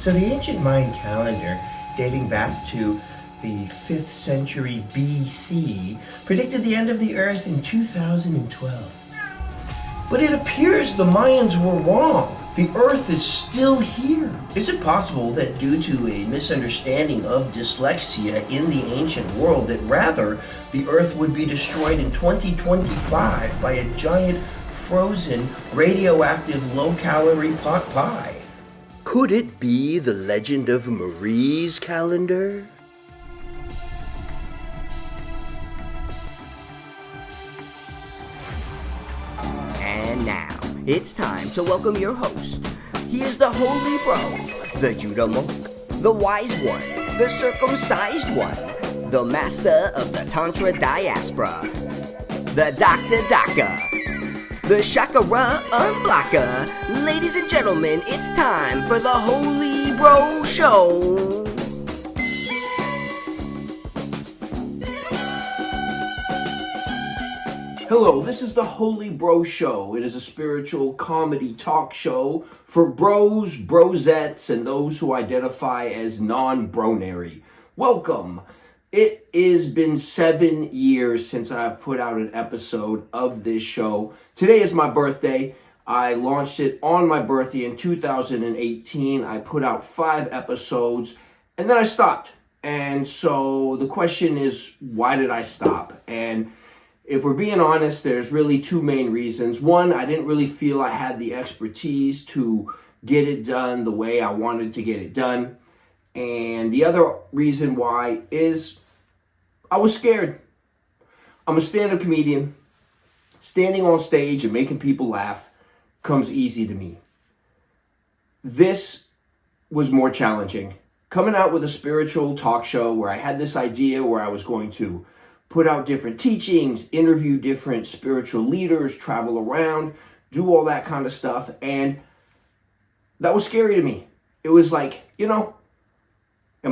So the ancient Mayan calendar, dating back to the 5th century BC, predicted the end of the Earth in 2012. But it appears the Mayans were wrong. The Earth is still here. Is it possible that due to a misunderstanding of dyslexia in the ancient world, that rather the Earth would be destroyed in 2025 by a giant frozen radioactive low-calorie pot pie? Could it be the legend of Marie's calendar? And now, it's time to welcome your host. He is the Holy Bro, the Judah Monk, the Wise One, the Circumcised One, the Master of the Tantra Diaspora, the Dr. Daka, the Chakra Unblocker. Ladies and gentlemen, it's time for the Holy Bro Show. Hello, this is the Holy Bro Show. It is a spiritual comedy talk show for bros, brosettes, and those who identify as non-bronary. Welcome. It has been 7 years since I've put out an episode of this show. Today is my birthday. I launched it on my birthday in 2018. I put out 5 episodes, and then I stopped. And so the question is, why did I stop? And if we're being honest, there's really 2 main reasons. One, I didn't really feel I had the expertise to get it done the way I wanted to get it done. And the other reason why is I was scared. I'm a stand-up comedian. Standing on stage and making people laugh comes easy to me. This was more challenging. Coming out with a spiritual talk show where I had this idea where I was going to put out different teachings, interview different spiritual leaders, travel around, do all that kind of stuff. And that was scary to me. It was like, am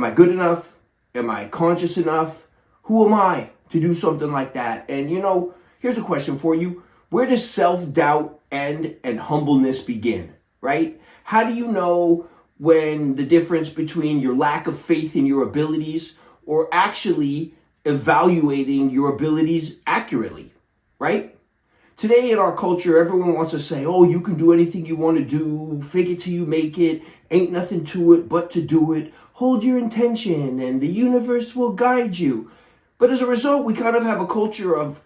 I good enough? Am I conscious enough? Who am I to do something like that? And here's a question for you. Where does self-doubt end and humbleness begin, right? How do you know when the difference between your lack of faith in your abilities or actually evaluating your abilities accurately, right? Today in our culture, everyone wants to say, oh, you can do anything you want to do, fake it till you make it, ain't nothing to it but to do it, hold your intention, and the universe will guide you. But as a result, we kind of have a culture of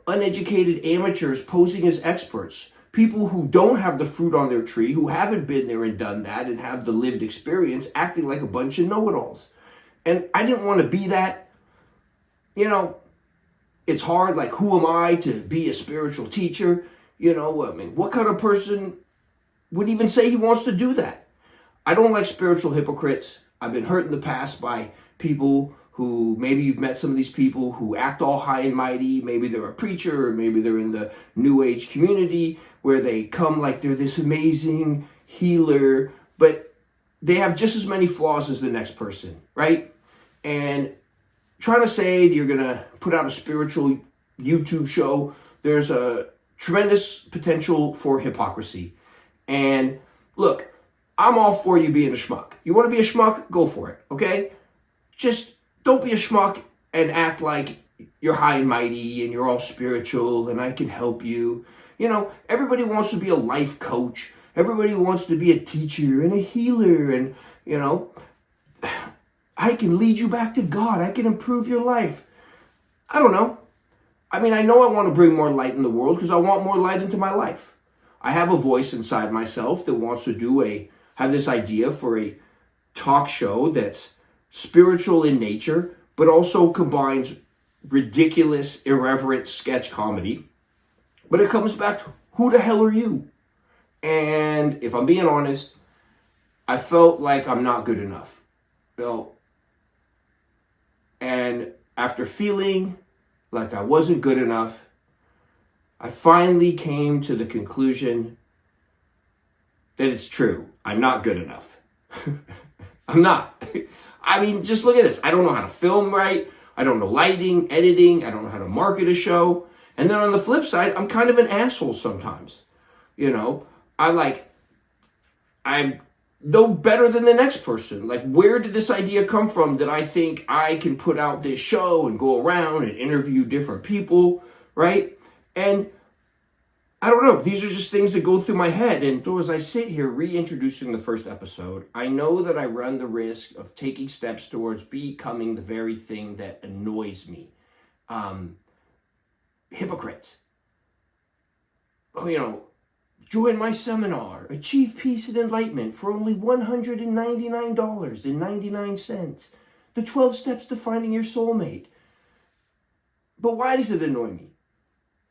uneducated amateurs posing as experts, people who don't have the fruit on their tree, who haven't been there and done that and have the lived experience, acting like a bunch of know-it-alls. And I didn't want to be that. It's hard, like, who am I to be a spiritual teacher? What kind of person would even say he wants to do that? I don't like spiritual hypocrites. I've been hurt in the past by people who, maybe you've met some of these people who act all high and mighty. Maybe they're a preacher, or maybe they're in the New Age community where they come like they're this amazing healer, but they have just as many flaws as the next person, right? And trying to say that you're going to put out a spiritual YouTube show, there's a tremendous potential for hypocrisy. And look, I'm all for you being a schmuck. You want to be a schmuck? Go for it, okay? Just don't be a schmuck and act like you're high and mighty and you're all spiritual and I can help you. Everybody wants to be a life coach. Everybody wants to be a teacher and a healer and, I can lead you back to God. I can improve your life. I don't know. I know I want to bring more light in the world because I want more light into my life. I have a voice inside myself that wants to have this idea for a talk show that's spiritual in nature, but also combines ridiculous, irreverent sketch comedy. But it comes back to, who the hell are you? And if I'm being honest, I felt like I'm not good enough. And after feeling like I wasn't good enough, I finally came to the conclusion that it's true. I'm not good enough. I'm not. Just look at this. I don't know how to film right. I don't know lighting, editing. I don't know how to market a show. And then on the flip side, I'm kind of an asshole sometimes. I'm no better than the next person. Like, where did this idea come from that I think I can put out this show and go around and interview different people, right? And I don't know. These are just things that go through my head. And so as I sit here reintroducing the first episode, I know that I run the risk of taking steps towards becoming the very thing that annoys me. Hypocrites. Oh, join my seminar, Achieve Peace and Enlightenment for only $199.99. The 12 Steps to Finding Your Soulmate. But why does it annoy me?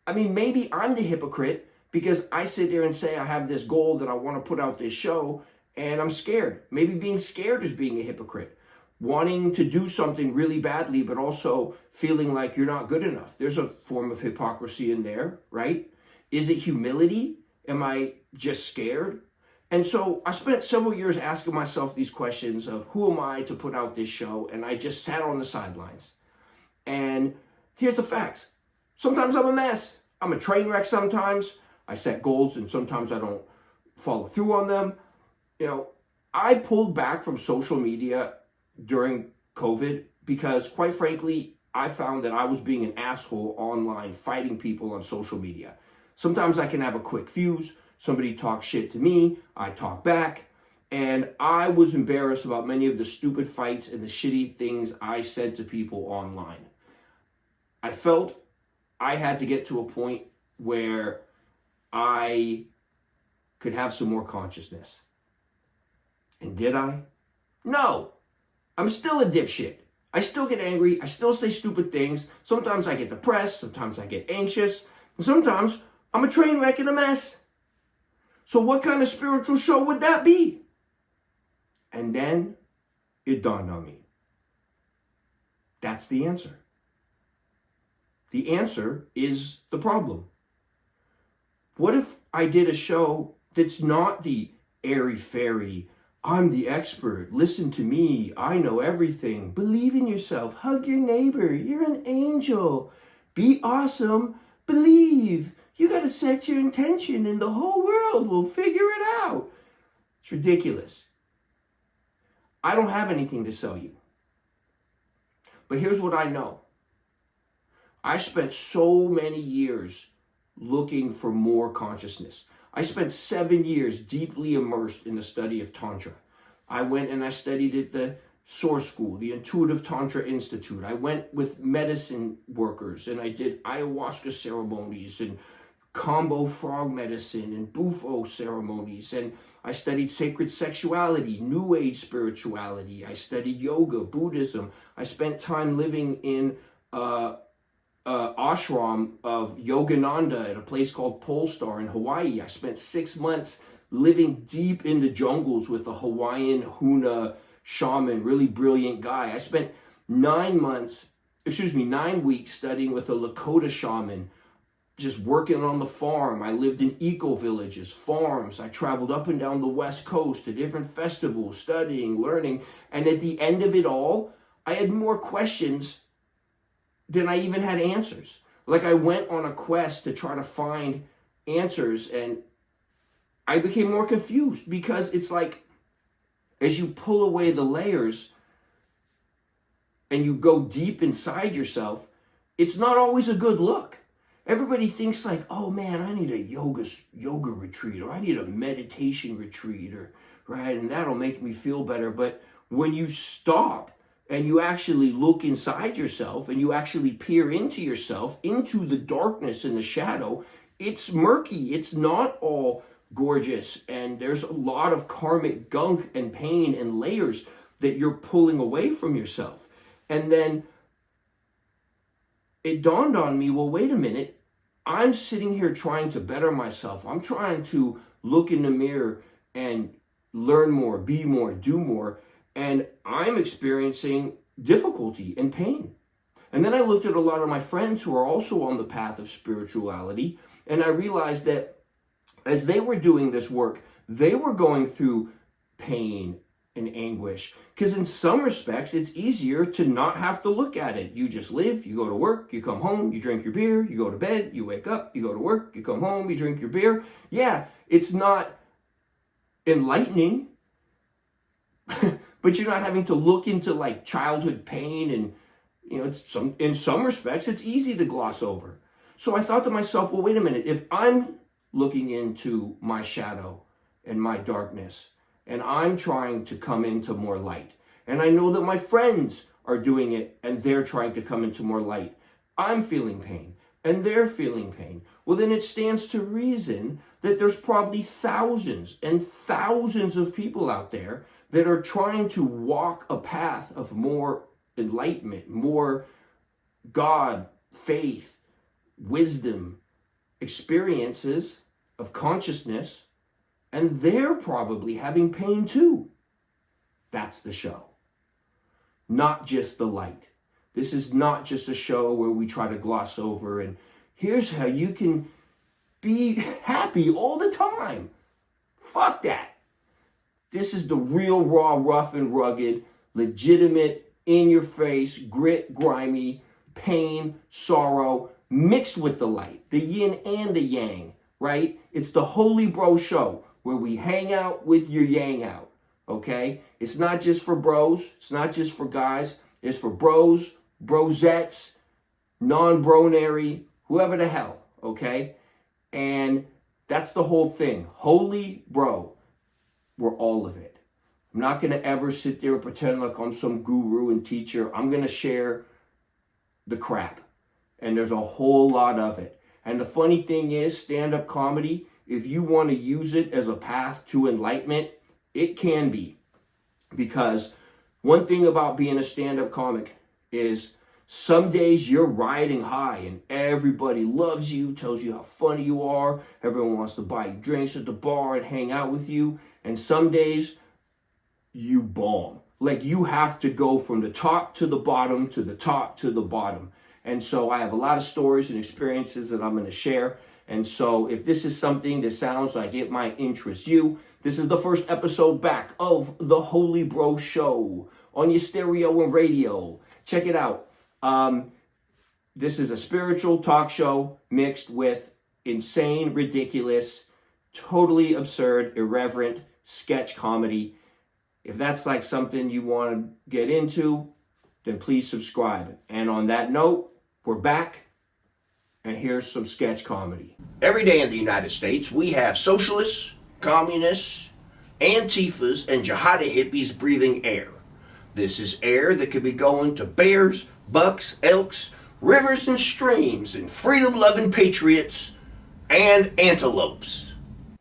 I mean, maybe I'm the hypocrite because I sit there and say I have this goal that I want to put out this show and I'm scared. Maybe being scared is being a hypocrite. Wanting to do something really badly, but also feeling like you're not good enough. There's a form of hypocrisy in there, right? Is it humility? Am I just scared? And so I spent several years asking myself these questions of who am I to put out this show? And I just sat on the sidelines. And here's the facts. Sometimes I'm a mess. I'm a train wreck sometimes. I set goals and sometimes I don't follow through on them. I pulled back from social media during COVID because, quite frankly, I found that I was being an asshole online fighting people on social media. Sometimes I can have a quick fuse. Somebody talks shit to me. I talk back. And I was embarrassed about many of the stupid fights and the shitty things I said to people online. I felt I had to get to a point where I could have some more consciousness. And did I? No. I'm still a dipshit. I still get angry. I still say stupid things. Sometimes I get depressed. Sometimes I get anxious. And sometimes I'm a train wreck and a mess. So what kind of spiritual show would that be? And then it dawned on me. That's the answer. The answer is the problem. What if I did a show that's not the airy-fairy, I'm the expert, listen to me, I know everything, believe in yourself, hug your neighbor, you're an angel, be awesome, believe, you got to set your intention and the whole world will figure it out. It's ridiculous. I don't have anything to sell you. But here's what I know. I spent so many years looking for more consciousness. I spent 7 years deeply immersed in the study of Tantra. I went and I studied at the Source School, the Intuitive Tantra Institute. I went with medicine workers and I did ayahuasca ceremonies and combo frog medicine and bufo ceremonies. And I studied sacred sexuality, New Age spirituality. I studied yoga, Buddhism. I spent time living in ashram of Yogananda at a place called Polestar in Hawaii. I spent 6 months living deep in the jungles with a Hawaiian Huna shaman, really brilliant guy. I spent 9 weeks studying with a Lakota shaman, just working on the farm. I lived in eco villages, farms. I traveled up and down the West Coast to different festivals, studying, learning. And at the end of it all, I had more questions than I even had answers. Like, I went on a quest to try to find answers and I became more confused because it's like, as you pull away the layers and you go deep inside yourself, it's not always a good look. Everybody thinks like, oh man, I need a yoga retreat, or I need a meditation retreat, or right, and that'll make me feel better. But when you stop and you actually look inside yourself and you actually peer into yourself, into the darkness and the shadow, it's murky. It's not all gorgeous. And there's a lot of karmic gunk and pain and layers that you're pulling away from yourself. And then it dawned on me, well, wait a minute. I'm sitting here trying to better myself. I'm trying to look in the mirror and learn more, be more, do more. And I'm experiencing difficulty and pain. And then I looked at a lot of my friends who are also on the path of spirituality, and I realized that as they were doing this work, they were going through pain and anguish. Because in some respects, it's easier to not have to look at it. You just live, you go to work, you come home, you drink your beer, you go to bed, you wake up, you go to work, you come home, you drink your beer. Yeah, it's not enlightening. but you're not having to look into like childhood pain, and in some respects it's easy to gloss over. So I thought to myself, well, wait a minute, if I'm looking into my shadow and my darkness, and I'm trying to come into more light, and I know that my friends are doing it and they're trying to come into more light, I'm feeling pain and they're feeling pain, well, then it stands to reason that there's probably thousands and thousands of people out there that are trying to walk a path of more enlightenment, more God, faith, wisdom, experiences of consciousness, and they're probably having pain too. That's the show. Not just the light. This is not just a show where we try to gloss over and here's how you can be happy all the time. Fuck that. This is the real, raw, rough and rugged, legitimate, in your face, grit, grimy, pain, sorrow, mixed with the light, the yin and the yang, right? It's the Holy Bro Show where we hang out with your yang out, okay? It's not just for bros. It's not just for guys. It's for bros, brosettes, non-bronary, whoever the hell, okay? And that's the whole thing. Holy Bro. We're all of it. I'm not going to ever sit there and pretend like I'm some guru and teacher. I'm going to share the crap. And there's a whole lot of it. And the funny thing is, stand-up comedy, if you want to use it as a path to enlightenment, it can be. Because one thing about being a stand-up comic is some days you're riding high and everybody loves you, tells you how funny you are. Everyone wants to buy you drinks at the bar and hang out with you. And some days you bomb. Like you have to go from the top to the bottom to the top to the bottom. And so I have a lot of stories and experiences that I'm going to share. And so if this is something that sounds like it might interest you, this is the first episode back of the Holy Bro Show on your stereo and radio. Check it out. This is a spiritual talk show mixed with insane, ridiculous, totally absurd, irreverent sketch comedy. If that's like something you want to get into, then please subscribe. And on that note, we're back, and here's some sketch comedy. Every day in the United States, we have socialists, communists, Antifas, and jihadi hippies breathing air. This is air that could be going to bears, bucks, elks, rivers and streams, and freedom-loving patriots, and antelopes.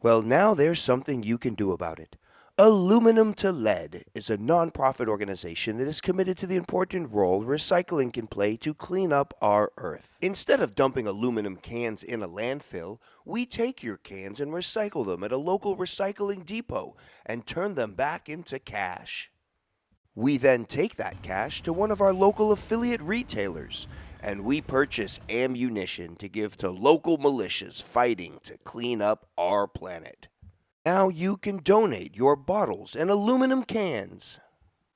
Well, now there's something you can do about it. Aluminum to Lead is a non-profit organization that is committed to the important role recycling can play to clean up our Earth. Instead of dumping aluminum cans in a landfill, we take your cans and recycle them at a local recycling depot and turn them back into cash. We then take that cash to one of our local affiliate retailers, and we purchase ammunition to give to local militias fighting to clean up our planet. Now you can donate your bottles and aluminum cans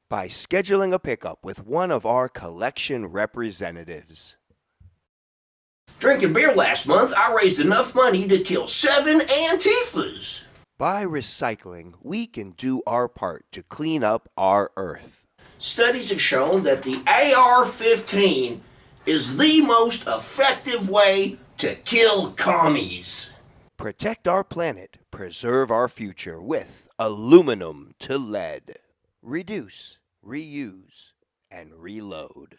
by scheduling a pickup with one of our collection representatives. Drinking beer last month, I raised enough money to kill 7 Antifas. By recycling, we can do our part to clean up our Earth. Studies have shown that the AR-15 is the most effective way to kill commies. Protect our planet, preserve our future with Aluminum to Lead. Reduce, reuse, and reload.